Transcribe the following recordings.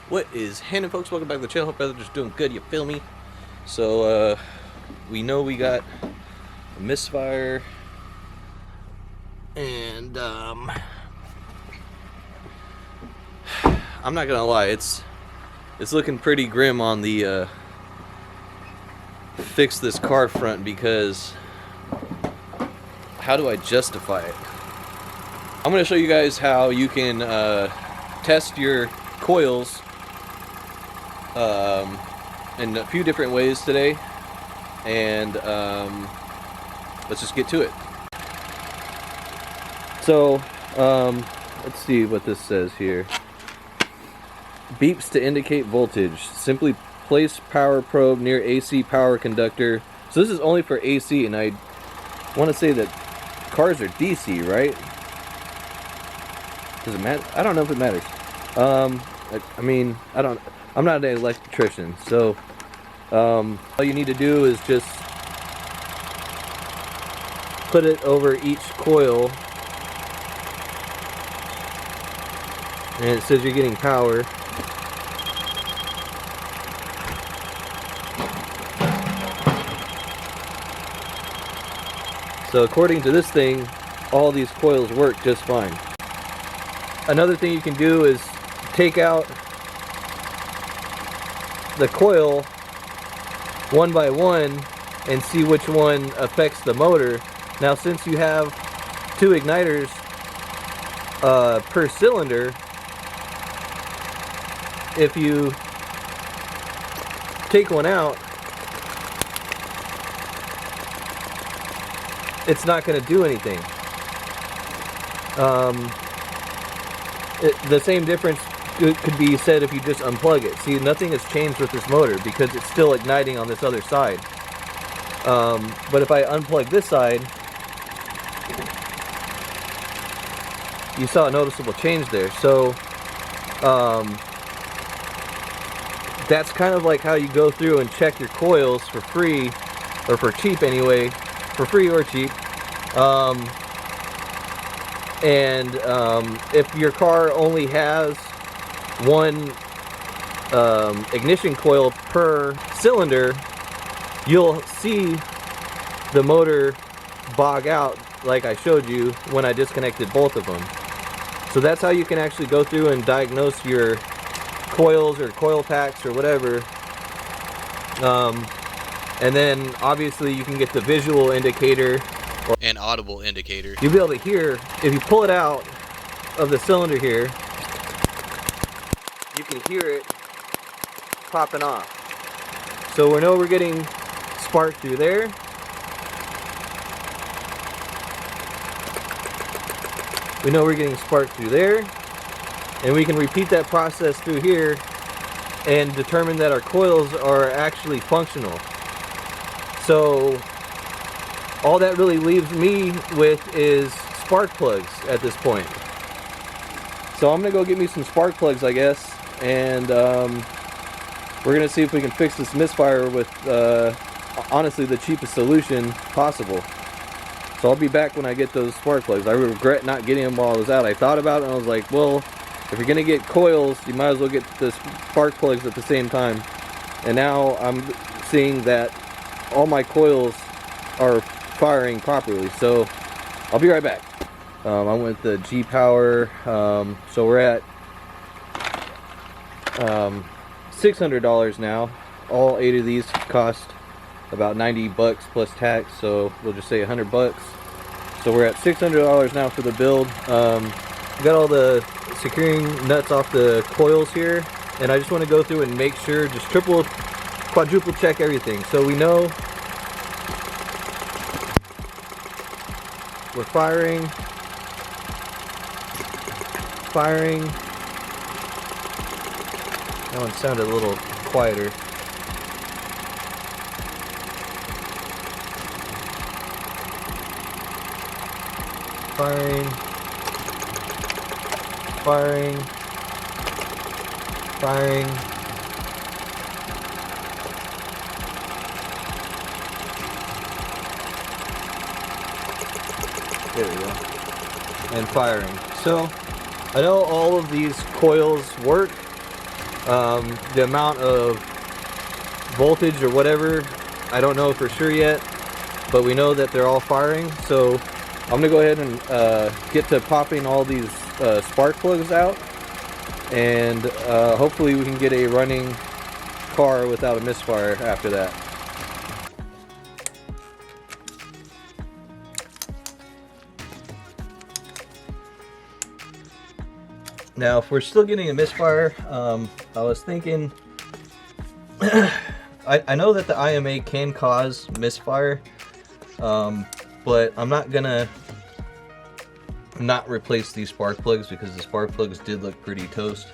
What is happening, folks? Welcome back to the channel. Hope everyone's doing good, you feel me? So we know we got a misfire, and I'm not gonna lie, it's looking pretty grim on the fix this car front, because how do I justify it? I'm gonna show you guys how you can test your coils in a few different ways today, and let's just get to it. So let's see what this says here. Beeps to indicate voltage. Simply place power probe near AC power conductor. So this is only for AC, and I want to say that cars are DC, right? Does it matter? I don't know if it matters. I mean, I'm not an electrician, so all you need to do is just put it over each coil, and it says you're getting power. So according to this thing, all these coils work just fine. Another thing you can do is take out the coil one by one and see which one affects the motor. Now, since you have two igniters per cylinder, if you take one out, it's not going to do anything. The same difference could be said if you just unplug it. See, nothing has changed with this motor because it's still igniting on this other side. But if I unplug this side, you saw a noticeable change there. So that's kind of like how you go through and check your coils for free, or for cheap anyway, for free or cheap. If your car only has one ignition coil per cylinder, you'll see the motor bog out like I showed you when I disconnected both of them. So that's how you can actually go through and diagnose your coils or coil packs or whatever. And then obviously you can get the visual indicator or an audible indicator. You'll be able to hear, if you pull it out of the cylinder here, you can hear it popping off. So we know we're getting spark through there. We know we're getting spark through there. And we can repeat that process through here and determine that our coils are actually functional. So all that really leaves me with is spark plugs at this point. So I'm gonna go get me some spark plugs, I guess, and we're gonna see if we can fix this misfire with honestly the cheapest solution possible. So I'll be back when I get those spark plugs. I regret not getting them while I was out. I thought about it and I was like, well, if you're gonna get coils, you might as well get the spark plugs at the same time. And now I'm seeing that all my coils are firing properly. So I'll be right back. I went with the G Power. So we're at $600 now. All 8 of these cost about 90 bucks plus tax, so we'll just say 100 bucks. So we're at $600 now for the build. Got all the securing nuts off the coils here, and I just want to go through and make sure, just triple, quadruple check everything. So we know we're firing. That one sounded a little quieter. Firing. There we go. And firing. So I know all of these coils work. The amount of voltage or whatever, I don't know for sure yet, but we know that they're all firing. So I'm gonna go ahead and get to popping all these spark plugs out, and hopefully we can get a running car without a misfire after that. Now, if we're still getting a misfire, I was thinking, I know that the IMA can cause misfire, but I'm not gonna not replace these spark plugs because the spark plugs did look pretty toast.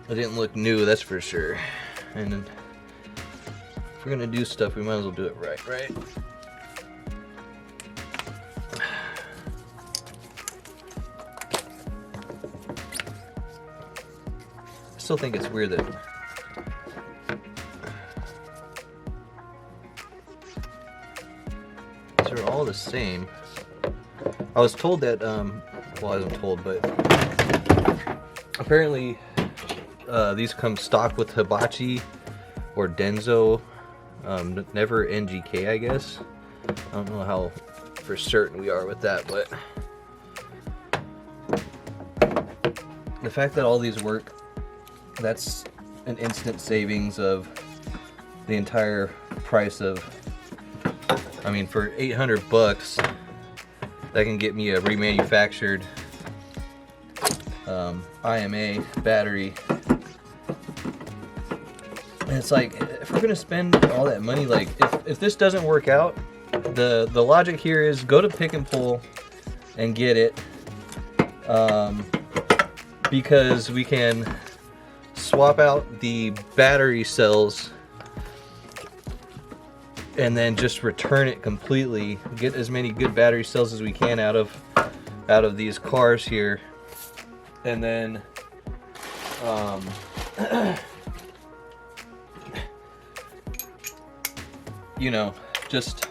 They didn't look new, that's for sure. And if we're gonna do stuff, we might as well do it right, right? I still think it's weird that these are all the same. I was told that, well, I wasn't told, but apparently these come stock with Hibachi or Denso, never NGK, I guess. I don't know how for certain we are with that, but the fact that all these work, that's an instant savings of the entire price of, I mean, for 800 bucks, that can get me a remanufactured IMA battery. And it's like, if we're gonna spend all that money, like if this doesn't work out, the logic here is go to Pick and Pull and get it, because we can swap out the battery cells and then just return it completely, get as many good battery cells as we can out of these cars here, and then you know, just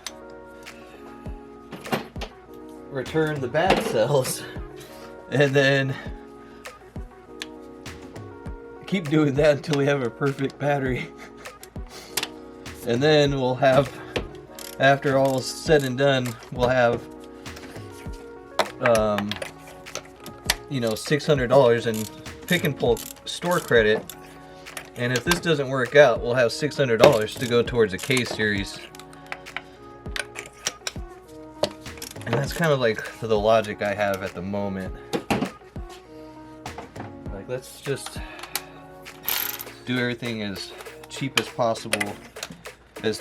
return the bad cells and then keep doing that until we have a perfect battery. And then we'll have, after all is said and done, we'll have you know, $600 in Pick and Pull store credit. And if this doesn't work out, we'll have $600 to go towards a K series. And that's kind of like the logic I have at the moment. Like, let's just do everything as cheap as possible. As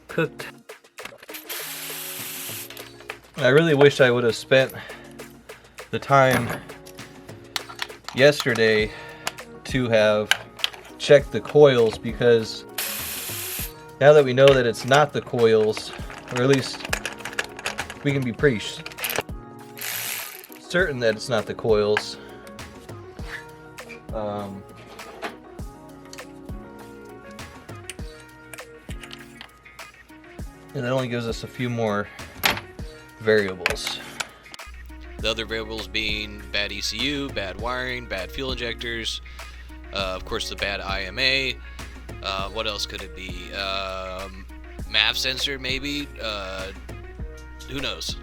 cooked. I really wish I would have spent the time yesterday to have checked the coils, because now that we know that it's not the coils, or at least we can be pretty certain that it's not the coils. And that only gives us a few more variables. The other variables being bad ECU, bad wiring, bad fuel injectors, of course the bad IMA. What else could it be? MAF sensor maybe? Who knows?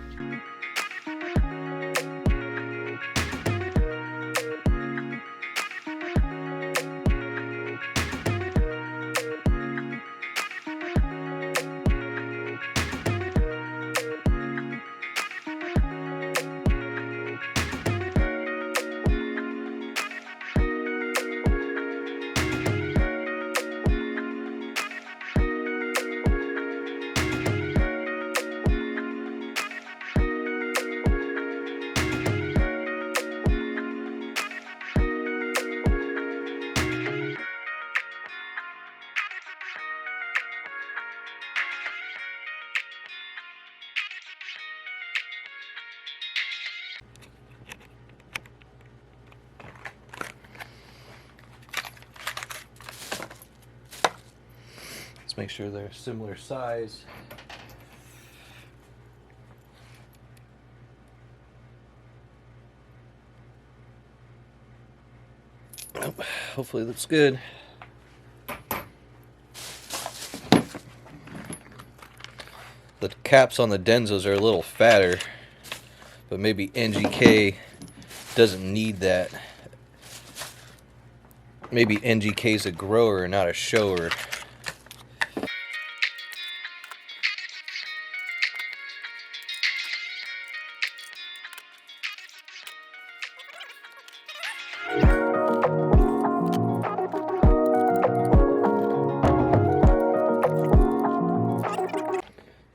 Let's make sure they're similar size. Hopefully it looks good. The caps on the Denzos are a little fatter, but maybe NGK doesn't need that. Maybe NGK's a grower, not a shower.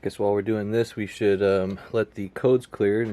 Guess while we're doing this, we should let the codes clear.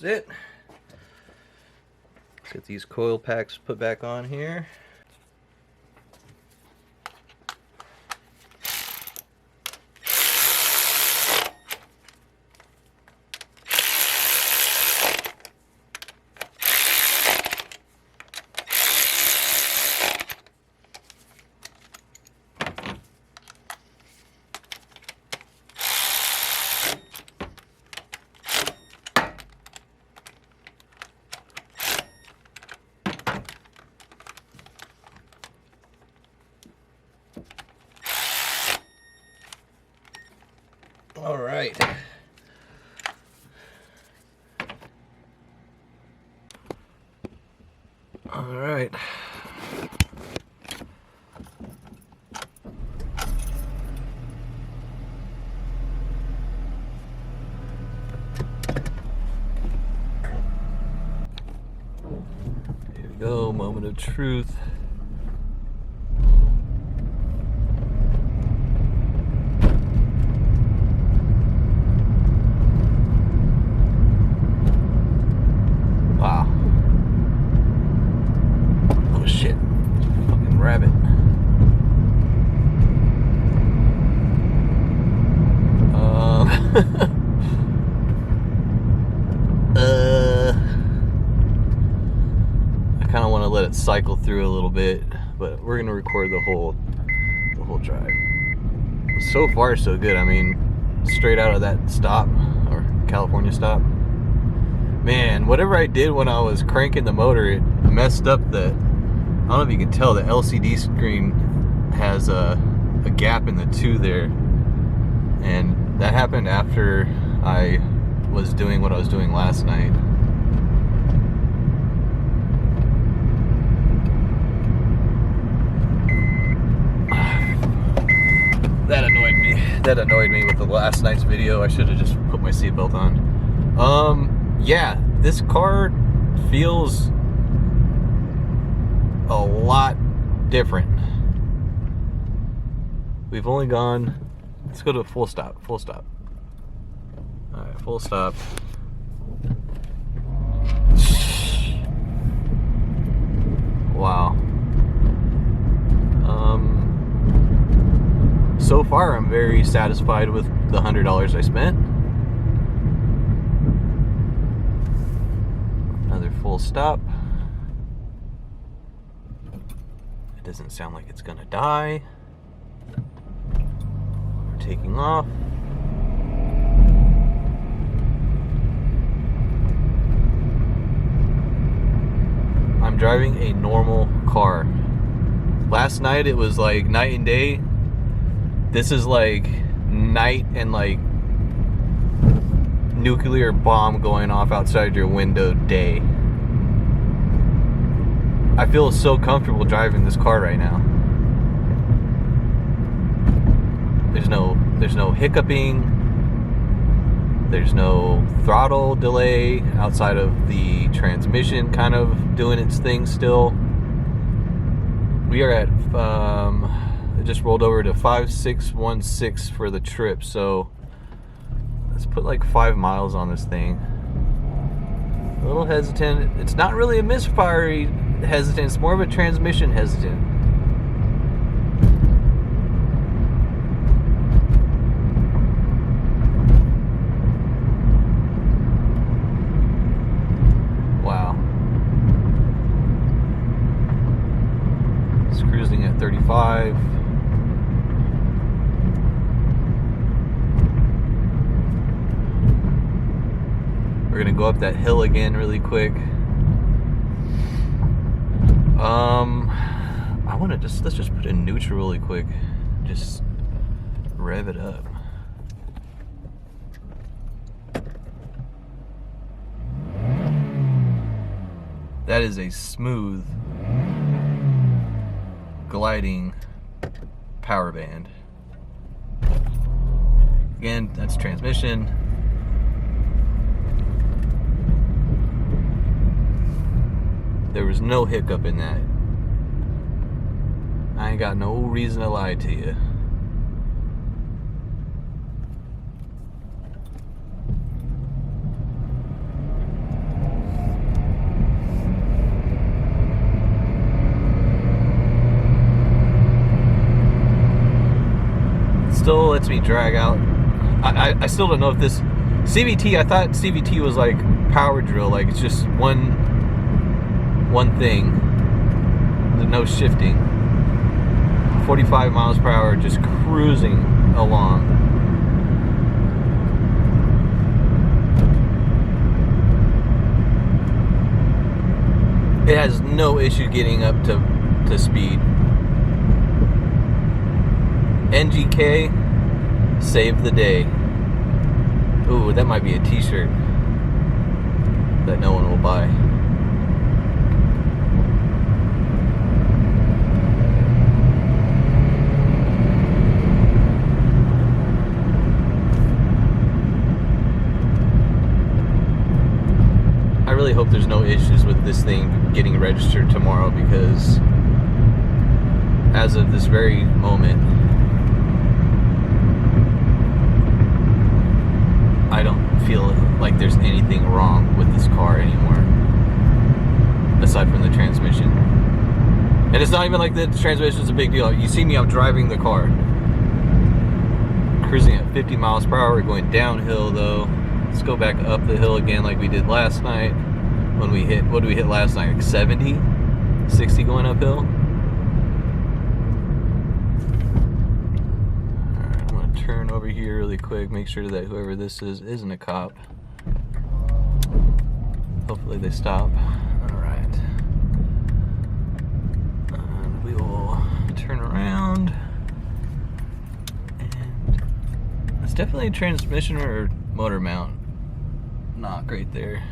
It. Let's get these coil packs put back on here. All right. All right. Here we go, moment of truth. I kind of want to let it cycle through a little bit, but we're gonna record the whole drive. So far, so good. I mean, straight out of that stop or California stop. Man, whatever I did when I was cranking the motor, it messed up the. I don't know if you can tell, the LCD screen has a gap in the 2 there, and that happened after I was doing what I was doing last night. That annoyed me with the last night's video. I should have just put my seatbelt on. Yeah, this car feels a lot different. We've only gone, let's go to full stop. Alright, full stop. Wow. So far, I'm very satisfied with the $100 I spent. Another full stop. It doesn't sound like it's gonna die. We're taking off. I'm driving a normal car. Last night it was like night and day. This is like night and like nuclear bomb going off outside your window day. I feel so comfortable driving this car right now. There's no hiccuping. There's no throttle delay outside of the transmission kind of doing its thing still. We are at, it just rolled over to 5616 for the trip, so let's put like 5 miles on this thing. A little hesitant. It's not really a misfire hesitant, it's more of a transmission hesitant. Wow. It's cruising at 35. We're gonna go up that hill again really quick. Let's just put in neutral really quick. Just rev it up. That is a smooth gliding power band. Again, that's transmission. There was no hiccup in that. I ain't got no reason to lie to you. It still lets me drag out. I still don't know if this CVT, I thought CVT was like power drill, like it's just one thing. There's no shifting. 45 miles per hour, just cruising along. It has no issue getting up to speed. NGK, save the day. Ooh, that might be a t-shirt that no one will buy. I really hope there's no issues with this thing getting registered tomorrow, because as of this very moment, I don't feel like there's anything wrong with this car anymore, aside from the transmission. And it's not even like the transmission is a big deal. You see me, I'm driving the car, cruising at 50 miles per hour, going downhill though. Let's go back up the hill again like we did last night. When we hit, what did we hit last night? Like 70? 60 going uphill? Alright, I'm gonna turn over here really quick, make sure that whoever this is isn't a cop. Hopefully they stop. Alright. And we will turn around. And it's definitely a transmission or motor mount. Not great there.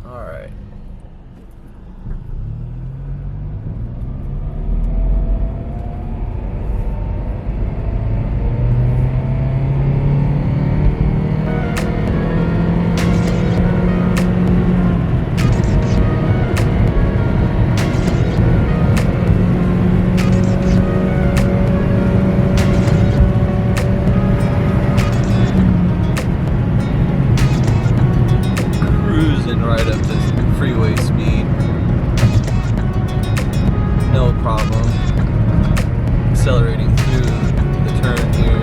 All right. Right up to freeway speed. No problem. Accelerating through the turn here.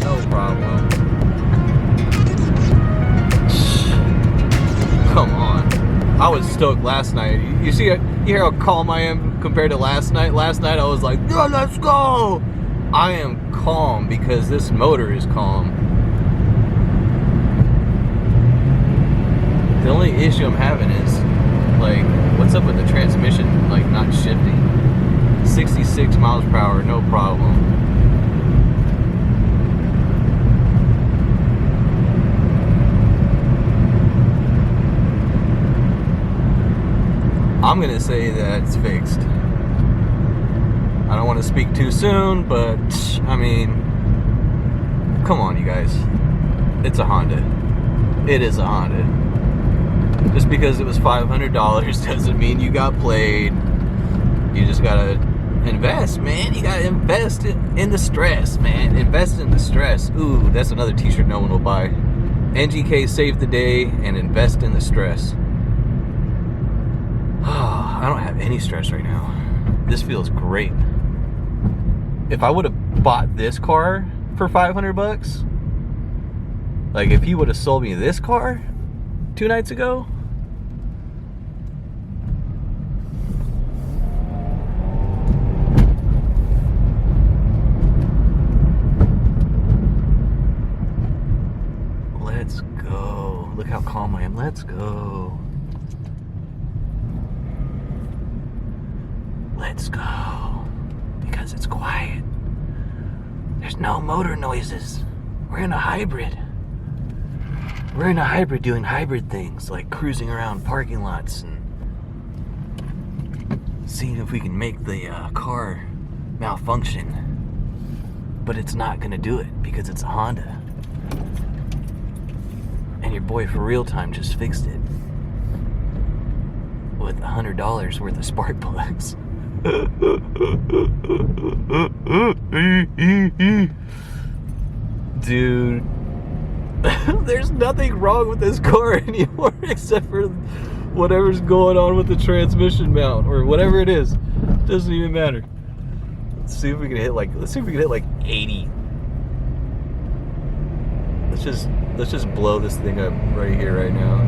No problem. Come on. I was stoked last night. You hear how calm I am compared to last night? Last night I was like, yeah, let's go! I am calm because this motor is calm. The only issue I'm having is, like, what's up with the transmission, like, not shifting? 66 miles per hour, no problem. I'm gonna say that it's fixed. I don't want to speak too soon, but I mean, come on, you guys. It's a Honda. It is a Honda. Just because it was $500 doesn't mean you got played. You just gotta invest, man. You gotta invest in the stress, man. Invest in the stress. Ooh, that's another t-shirt no one will buy. NGK save the day and invest in the stress. I don't have any stress right now. This feels great. If I would have bought this car for $500, like if he would have sold me this car 2 nights ago, let's go. Look how calm I am. Let's go. Let's go. Because it's quiet. There's no motor noises. We're in a hybrid. We're in a hybrid doing hybrid things like cruising around parking lots and seeing if we can make the car malfunction. But it's not gonna do it because it's a Honda. And your boy for real time just fixed it with $100 worth of spark plugs. Dude, there's nothing wrong with this car anymore except for whatever's going on with the transmission mount or whatever it is. Doesn't even matter. Let's see if we can hit like 80. Let's just blow this thing up right here, right now.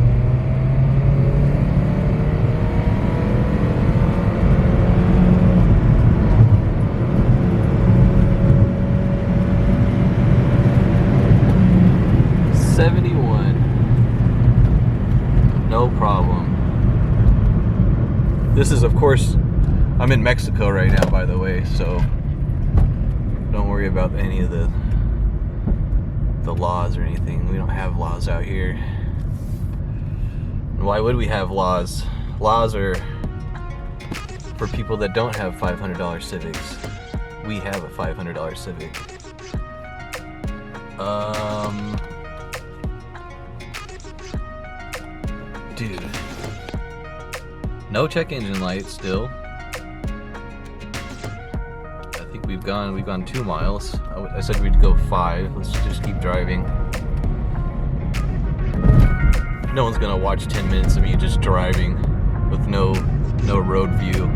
No problem. This is, of course, I'm in Mexico right now, by the way, so don't worry about any of the laws or anything. We don't have laws out here. Why would we have laws? Laws are for people that don't have $500 Civics. We have a $500 Civic. Dude, no check engine light still. I think we've gone 2 miles. I said we'd go 5. Let's just keep driving. No one's gonna watch 10 minutes of me just driving with no road view.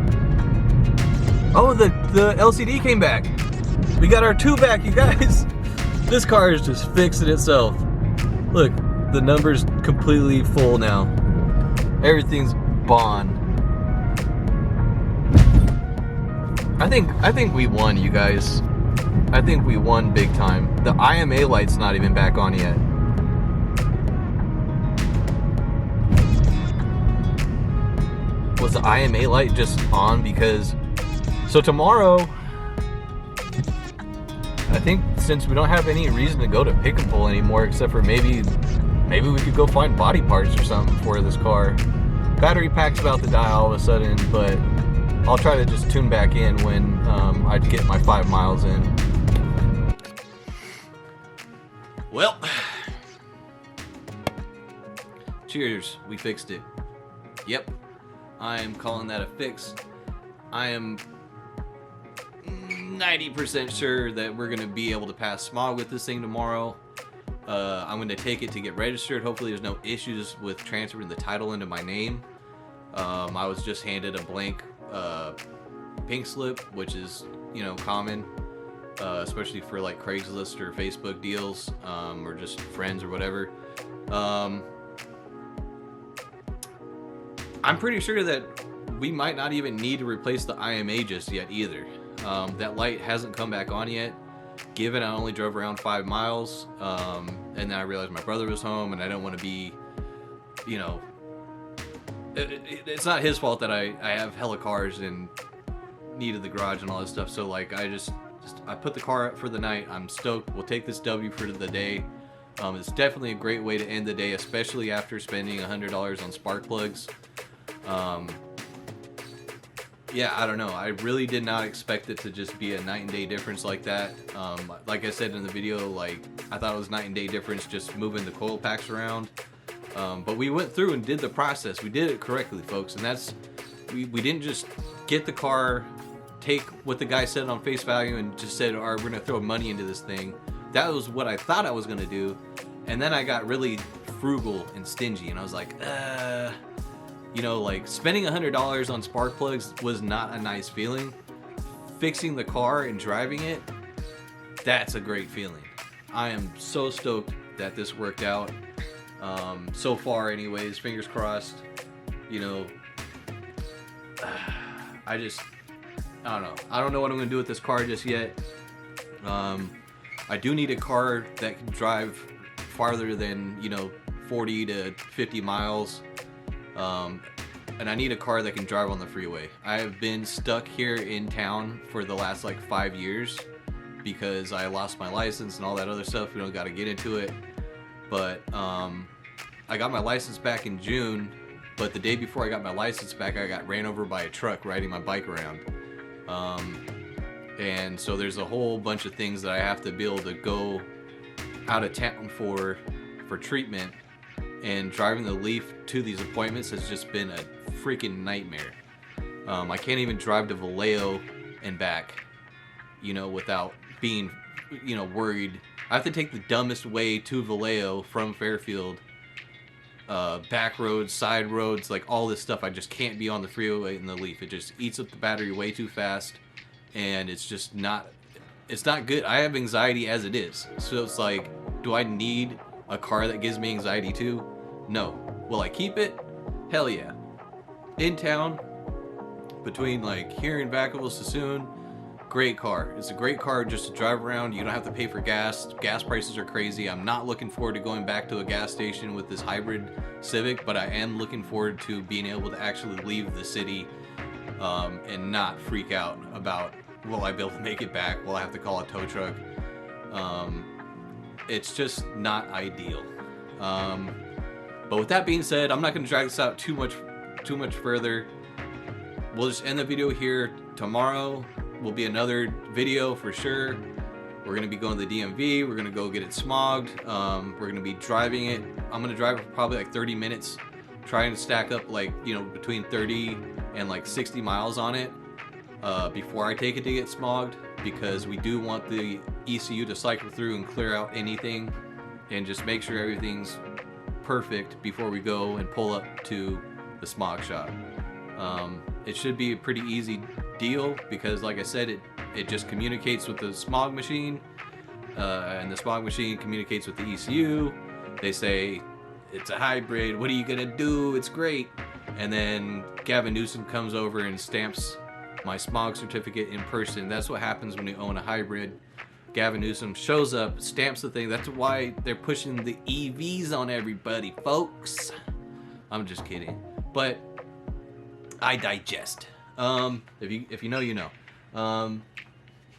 Oh, the LCD came back. We got our 2 back, you guys. This car is just fixing itself. Look, the number's completely full now. Everything's Bond. I think we won, you guys. I think we won big time. The IMA light's not even back on yet. Was the IMA light just on because... So tomorrow, I think since we don't have any reason to go to Pick and Pull anymore, except for maybe we could go find body parts or something for this car. Battery pack's about to die all of a sudden, but I'll try to just tune back in when I get my 5 miles in. Well, cheers, we fixed it. Yep, I am calling that a fix. I am 90% sure that we're gonna be able to pass smog with this thing tomorrow. I'm going to take it to get registered. Hopefully there's no issues with transferring the title into my name. I was just handed a blank pink slip, which is, common, especially for like Craigslist or Facebook deals, or just friends or whatever. I'm pretty sure that we might not even need to replace the IMA just yet either. That light hasn't come back on yet. Given I only drove around 5 miles, and then I realized my brother was home, and I don't want to be, it's not his fault that I have hella cars, and needed the garage and all this stuff. So like I put the car up for the night. I'm stoked. We'll take this W for the day. It's definitely a great way to end the day, especially after spending $100 on spark plugs. Yeah, I don't know. I really did not expect it to just be a night and day difference like that. Like I said in the video, like I thought it was night and day difference just moving the coil packs around. But we went through and did the process. We did it correctly, folks. And that's, we didn't just get the car, take what the guy said on face value and just said, all right, we're going to throw money into this thing. That was what I thought I was going to do. And then I got really frugal and stingy. And I was like, you know, like spending $100 on spark plugs was not a nice feeling. Fixing the car and driving it, that's a great feeling. I am so stoked that this worked out. So far anyways, fingers crossed. You know, I don't know. I don't know what I'm gonna do with this car just yet. I do need a car that can drive farther than, you know, 40 to 50 miles. And I need a car that can drive on the freeway. I have been stuck here in town for the last like 5 years because I lost my license and all that other stuff. We don't got to get into it. But I got my license back in June, but the day before I got my license back, I got ran over by a truck riding my bike around. And so there's a whole bunch of things that I have to be able to go out of town for treatment, and driving the Leaf to these appointments has just been a freaking nightmare. I can't even drive to Vallejo and back, you know, without being, you know, worried. I have to take the dumbest way to Vallejo from Fairfield, back roads, side roads, like all this stuff. I just can't be on the freeway in the Leaf. It just eats up the battery way too fast, and it's just not, it's not good. I have anxiety as it is, so it's like, do I need a car that gives me anxiety too? No. Will I keep it? Hell yeah. In town, between like here and Vacaville, Sassoon, great car. It's a great car just to drive around. You don't have to pay for gas. Gas prices are crazy. I'm not looking forward to going back to a gas station with this hybrid Civic, but I am looking forward to being able to actually leave the city and not freak out about, will I be able to make it back? Will I have to call a tow truck? It's just not ideal. But with that being said, I'm not going to drag this out too much further. We'll just end the video here. Tomorrow will be another video for sure. We're going to be going to the DMV. We're going to go get it smogged. We're going to be driving it. I'm going to drive it for probably like 30 minutes, trying to stack up like, you know, between 30 and like 60 miles on it before I take it to get smogged, because we do want the ECU to cycle through and clear out anything and just make sure everything's perfect before we go and pull up to the smog shop. It should be a pretty easy deal because, like I said, it just communicates with the smog machine, and the smog machine communicates with the ECU. They say it's a hybrid, what are you gonna do? It's great. And then Gavin Newsom comes over and stamps my smog certificate in person. That's what happens when you own a hybrid. Gavin Newsom shows up, stamps the thing. That's why they're pushing the EVs on everybody, folks. I'm just kidding, but I digest. If you know, you know.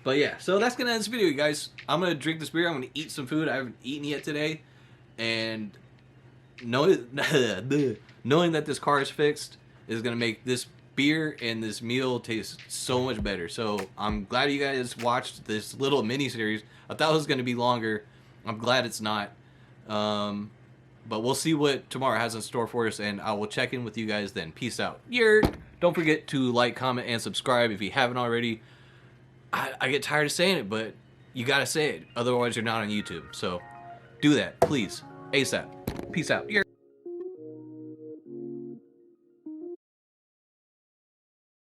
But yeah, so that's gonna end this video, you guys. I'm gonna drink this beer. I'm gonna eat some food I haven't eaten yet today, and knowing that this car is fixed is gonna make this beer and this meal taste so much better. So I'm glad you guys watched this little mini series. I thought it was going to be longer. I'm glad it's not. But we'll see what tomorrow has in store for us, and I will check in with you guys then. Peace out. Don't forget to like, comment, and subscribe if you haven't already. I get tired of saying it, but you gotta say it, otherwise you're not on YouTube. So do that, please, ASAP. Peace out.